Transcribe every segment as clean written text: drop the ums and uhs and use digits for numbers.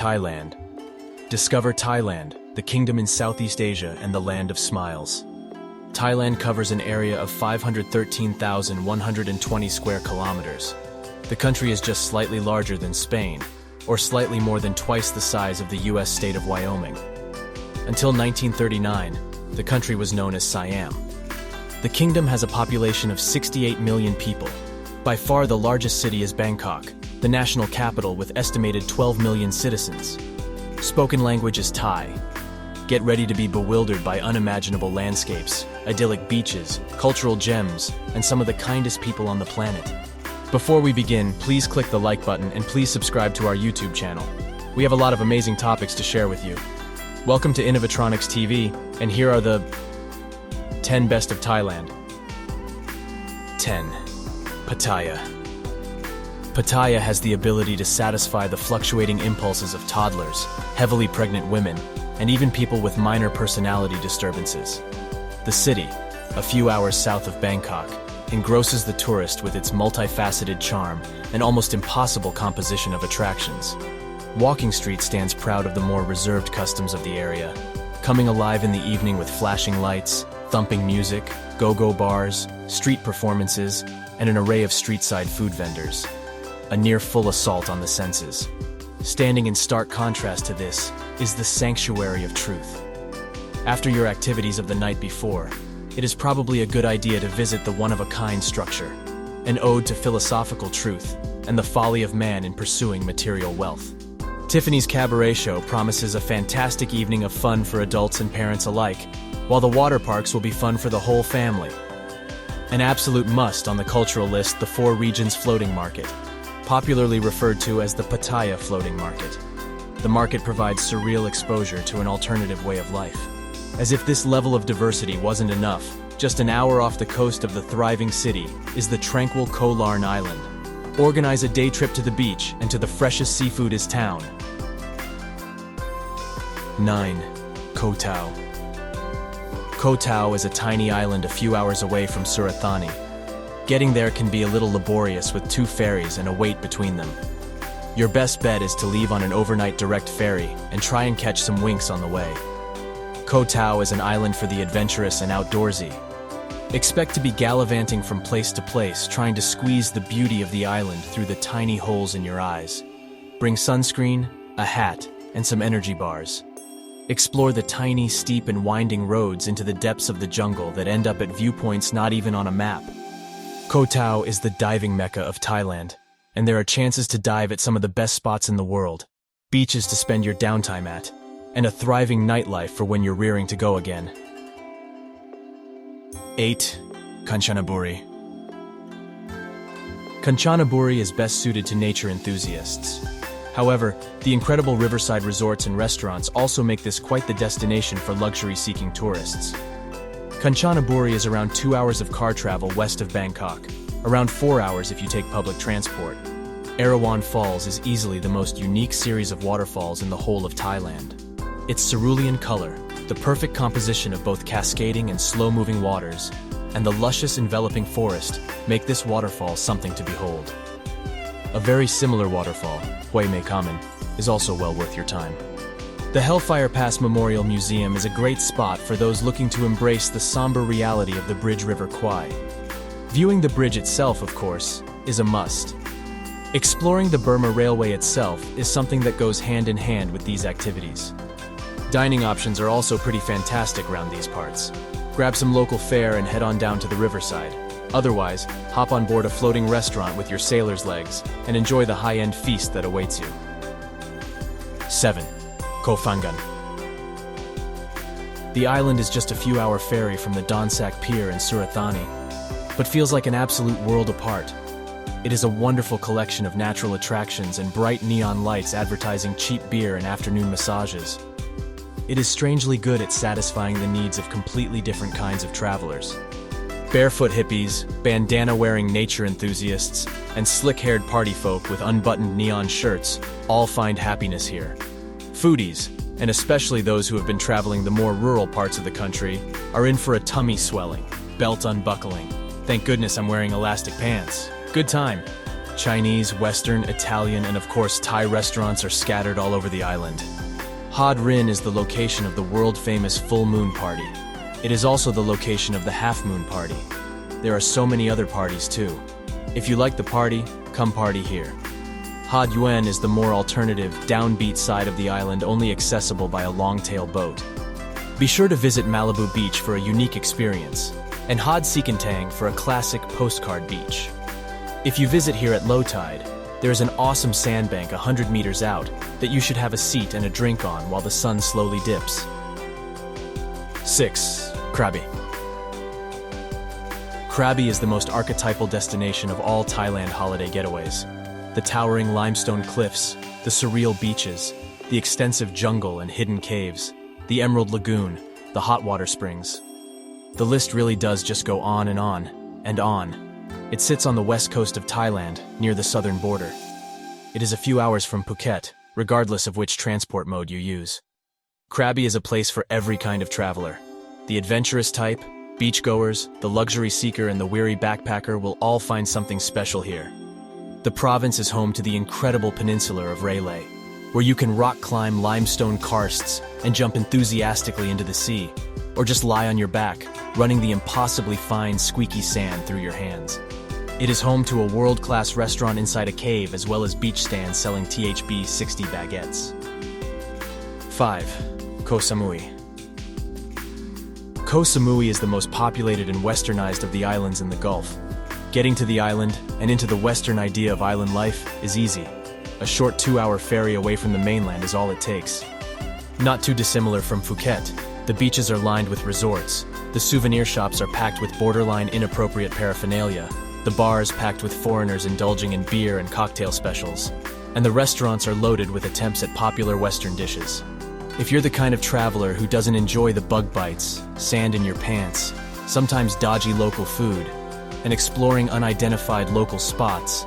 Thailand. Discover Thailand, the kingdom in Southeast Asia and the land of smiles. Thailand covers an area of 513,120 square kilometers. The country is just slightly larger than Spain, or slightly more than twice the size of the US state of Wyoming. Until 1939, the country was known as Siam. The kingdom has a population of 68 million people. By far the largest city is Bangkok, the national capital with estimated 12 million citizens. Spoken language is Thai. Get ready to be bewildered by unimaginable landscapes, idyllic beaches, cultural gems, and some of the kindest people on the planet. Before we begin, please click the like button and please subscribe to our YouTube channel. We have a lot of amazing topics to share with you. Welcome to Innovatronics TV, and here are the 10 best of Thailand. 10. Pattaya. Pattaya has the ability to satisfy the fluctuating impulses of toddlers, heavily pregnant women, and even people with minor personality disturbances. The city, a few hours south of Bangkok, engrosses the tourist with its multifaceted charm and almost impossible composition of attractions. Walking Street stands proud of the more reserved customs of the area, coming alive in the evening with flashing lights, thumping music, go-go bars, street performances, and an array of street-side food vendors. A near-full assault on the senses. Standing in stark contrast to this is the Sanctuary of Truth. After your activities of the night before, it is probably a good idea to visit the one-of-a-kind structure, an ode to philosophical truth and the folly of man in pursuing material wealth. Tiffany's Cabaret Show promises a fantastic evening of fun for adults and parents alike, while the water parks will be fun for the whole family. An absolute must on the cultural list, the Four Regions Floating Market, popularly referred to as the Pattaya Floating Market. The market provides surreal exposure to an alternative way of life. As if this level of diversity wasn't enough, just an hour off the coast of the thriving city is the tranquil Koh Larn Island. Organize a day trip to the beach and to the freshest seafood is town. 9. Koh Tao. Koh Tao is a tiny island a few hours away from Surathani. Getting there can be a little laborious with 2 ferries and a wait between them. Your best bet is to leave on an overnight direct ferry and try and catch some winks on the way. Koh Tao is an island for the adventurous and outdoorsy. Expect to be gallivanting from place to place, trying to squeeze the beauty of the island through the tiny holes in your eyes. Bring sunscreen, a hat, and some energy bars. Explore the tiny, steep, and winding roads into the depths of the jungle that end up at viewpoints not even on a map. Koh Tao is the diving mecca of Thailand, and there are chances to dive at some of the best spots in the world, beaches to spend your downtime at, and a thriving nightlife for when you're rearing to go again. 8. Kanchanaburi. Kanchanaburi is best suited to nature enthusiasts. However, the incredible riverside resorts and restaurants also make this quite the destination for luxury-seeking tourists. Kanchanaburi is around 2 hours of car travel west of Bangkok, around 4 hours if you take public transport. Erawan Falls is easily the most unique series of waterfalls in the whole of Thailand. Its cerulean color, the perfect composition of both cascading and slow-moving waters, and the luscious enveloping forest make this waterfall something to behold. A very similar waterfall, Hue Mae Kamen, is also well worth your time. The Hellfire Pass Memorial Museum is a great spot for those looking to embrace the somber reality of the bridge River Kwai. Viewing the bridge itself, of course, is a must. Exploring the Burma Railway itself is something that goes hand in hand with these activities. Dining options are also pretty fantastic around these parts. Grab some local fare and head on down to the riverside. Otherwise, hop on board a floating restaurant with your sailor's legs and enjoy the high-end feast that awaits you. 7. Koh Phangan. The island is just a few-hour ferry from the Donsak Pier in Surathani, but feels like an absolute world apart. It is a wonderful collection of natural attractions and bright neon lights advertising cheap beer and afternoon massages. It is strangely good at satisfying the needs of completely different kinds of travelers. Barefoot hippies, bandana-wearing nature enthusiasts, and slick-haired party folk with unbuttoned neon shirts all find happiness here. Foodies, and especially those who have been traveling the more rural parts of the country, are in for a tummy swelling, belt unbuckling. Thank goodness I'm wearing elastic pants. Good time. Chinese, Western, Italian, and of course Thai restaurants are scattered all over the island. Had Rin is the location of the world-famous full moon party. It is also the location of the half moon party. There are so many other parties too. If you like the party, come party here. Had Yuen is the more alternative, downbeat side of the island, only accessible by a long-tail boat. Be sure to visit Malibu Beach for a unique experience, and Had Sikantang for a classic postcard beach. If you visit here at low tide, there is an awesome sandbank 100 meters out that you should have a seat and a drink on while the sun slowly dips. 6. Krabi. Krabi is the most archetypal destination of all Thailand holiday getaways. The towering limestone cliffs, the surreal beaches, the extensive jungle and hidden caves, the Emerald Lagoon, the hot water springs. The list really does just go on and on, and on. It sits on the west coast of Thailand, near the southern border. It is a few hours from Phuket, regardless of which transport mode you use. Krabi is a place for every kind of traveler. The adventurous type, beachgoers, the luxury seeker, and the weary backpacker will all find something special here. The province is home to the incredible peninsula of Railay, where you can rock climb limestone karsts and jump enthusiastically into the sea, or just lie on your back, running the impossibly fine, squeaky sand through your hands. It is home to a world-class restaurant inside a cave, as well as beach stands selling THB 60 baguettes. 5. Koh Samui. Koh Samui is the most populated and westernized of the islands in the Gulf. Getting to the island and into the Western idea of island life is easy. A short 2-hour ferry away from the mainland is all it takes. Not too dissimilar from Phuket, the beaches are lined with resorts, the souvenir shops are packed with borderline inappropriate paraphernalia, the bars packed with foreigners indulging in beer and cocktail specials, and the restaurants are loaded with attempts at popular Western dishes. If you're the kind of traveler who doesn't enjoy the bug bites, sand in your pants, sometimes dodgy local food, and exploring unidentified local spots,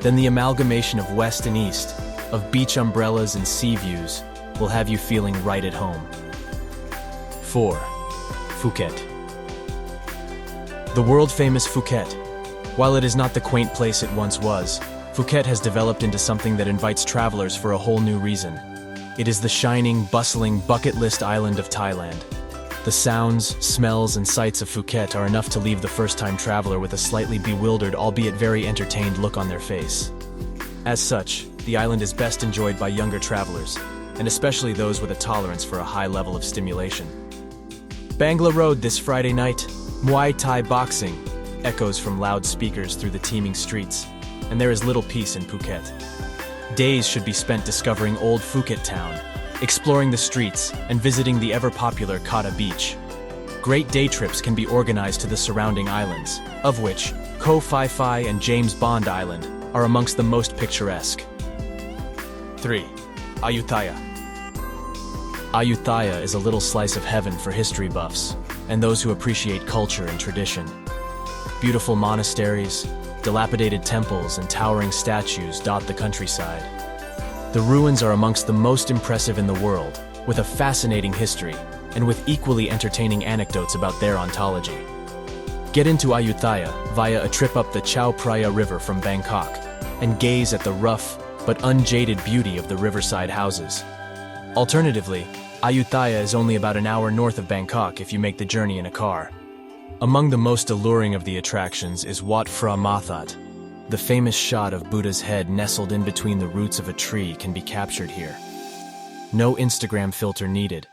then the amalgamation of west and east, of beach umbrellas and sea views, will have you feeling right at home. 4. Phuket. The world-famous Phuket. While it is not the quaint place it once was, Phuket has developed into something that invites travelers for a whole new reason. It is the shining, bustling, bucket list island of Thailand. The sounds, smells, and sights of Phuket are enough to leave the first-time traveler with a slightly bewildered, albeit very entertained look on their face. As such, the island is best enjoyed by younger travelers, and especially those with a tolerance for a high level of stimulation. Bangla Road this Friday night, Muay Thai boxing, echoes from loudspeakers through the teeming streets, and there is little peace in Phuket. Days should be spent discovering old Phuket town, exploring the streets, and visiting the ever-popular Koh Tao beach. Great day trips can be organized to the surrounding islands, of which Koh Phi and James Bond Island are amongst the most picturesque. 3. Ayutthaya. Ayutthaya is a little slice of heaven for history buffs, and those who appreciate culture and tradition. Beautiful monasteries, dilapidated temples, and towering statues dot the countryside. The ruins are amongst the most impressive in the world, with a fascinating history, and with equally entertaining anecdotes about their ontology. Get into Ayutthaya via a trip up the Chao Phraya River from Bangkok, and gaze at the rough but unjaded beauty of the riverside houses. Alternatively, Ayutthaya is only about an hour north of Bangkok if you make the journey in a car. Among the most alluring of the attractions is Wat Phra Mathat. The famous shot of Buddha's head nestled in between the roots of a tree can be captured here. No Instagram filter needed.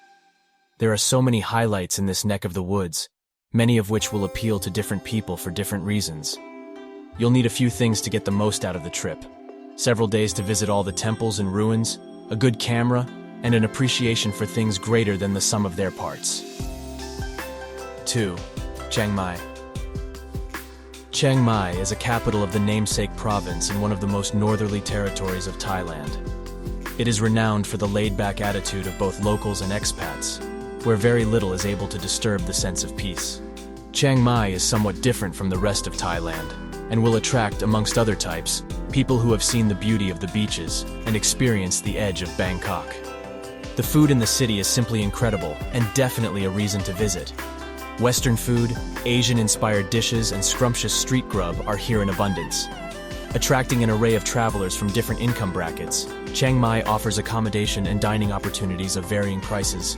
There are so many highlights in this neck of the woods, many of which will appeal to different people for different reasons. You'll need a few things to get the most out of the trip. Several days to visit all the temples and ruins, a good camera, and an appreciation for things greater than the sum of their parts. 2. Chiang Mai. Chiang Mai is a capital of the namesake province in one of the most northerly territories of Thailand. It is renowned for the laid-back attitude of both locals and expats, where very little is able to disturb the sense of peace. Chiang Mai is somewhat different from the rest of Thailand, and will attract, amongst other types, people who have seen the beauty of the beaches and experienced the edge of Bangkok. The food in the city is simply incredible and definitely a reason to visit. Western food, Asian-inspired dishes, and scrumptious street grub are here in abundance. Attracting an array of travelers from different income brackets, Chiang Mai offers accommodation and dining opportunities of varying prices.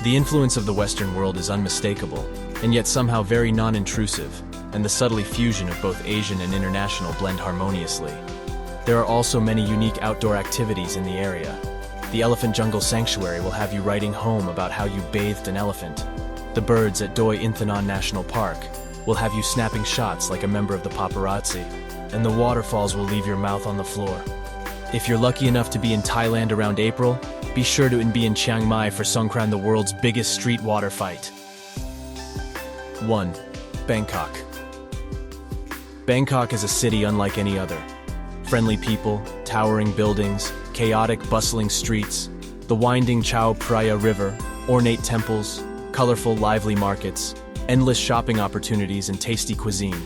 The influence of the Western world is unmistakable, and yet somehow very non-intrusive, and the subtle fusion of both Asian and international blend harmoniously. There are also many unique outdoor activities in the area. The Elephant Jungle Sanctuary will have you writing home about how you bathed an elephant. The birds at Doi Inthanon National Park will have you snapping shots like a member of the paparazzi, and the waterfalls will leave your mouth on the floor. If you're lucky enough to be in Thailand around April, be sure to be in Chiang Mai for Songkran, the world's biggest street water fight. 1. Bangkok. Bangkok is a city unlike any other. Friendly people, towering buildings, chaotic, bustling streets, the winding Chao Phraya River, ornate temples, colorful, lively markets, endless shopping opportunities, and tasty cuisine.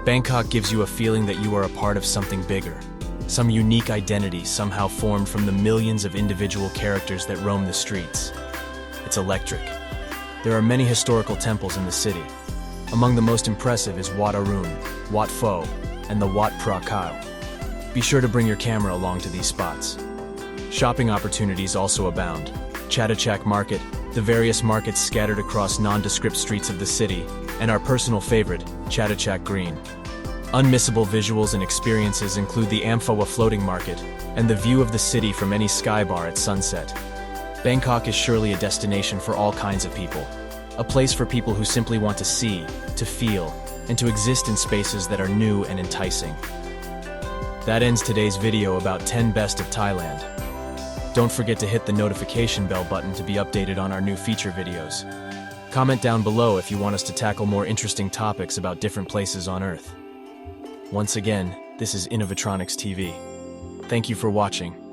Bangkok gives you a feeling that you are a part of something bigger, some unique identity somehow formed from the millions of individual characters that roam the streets. It's electric. There are many historical temples in the city. Among the most impressive is Wat Arun, Wat Pho, and the Wat Phra Kaew. Be sure to bring your camera along to these spots. Shopping opportunities also abound. Chatuchak Market, the various markets scattered across nondescript streets of the city, and our personal favorite, Chatuchak Green. Unmissable visuals and experiences include the Amphoa floating market and the view of the city from any sky bar at sunset. Bangkok is surely a destination for all kinds of people, a place for people who simply want to see, to feel, and to exist in spaces that are new and enticing. That ends today's video about 10 best of Thailand. Don't forget to hit the notification bell button to be updated on our new feature videos. Comment down below if you want us to tackle more interesting topics about different places on Earth. Once again, this is Innovatronics TV. Thank you for watching.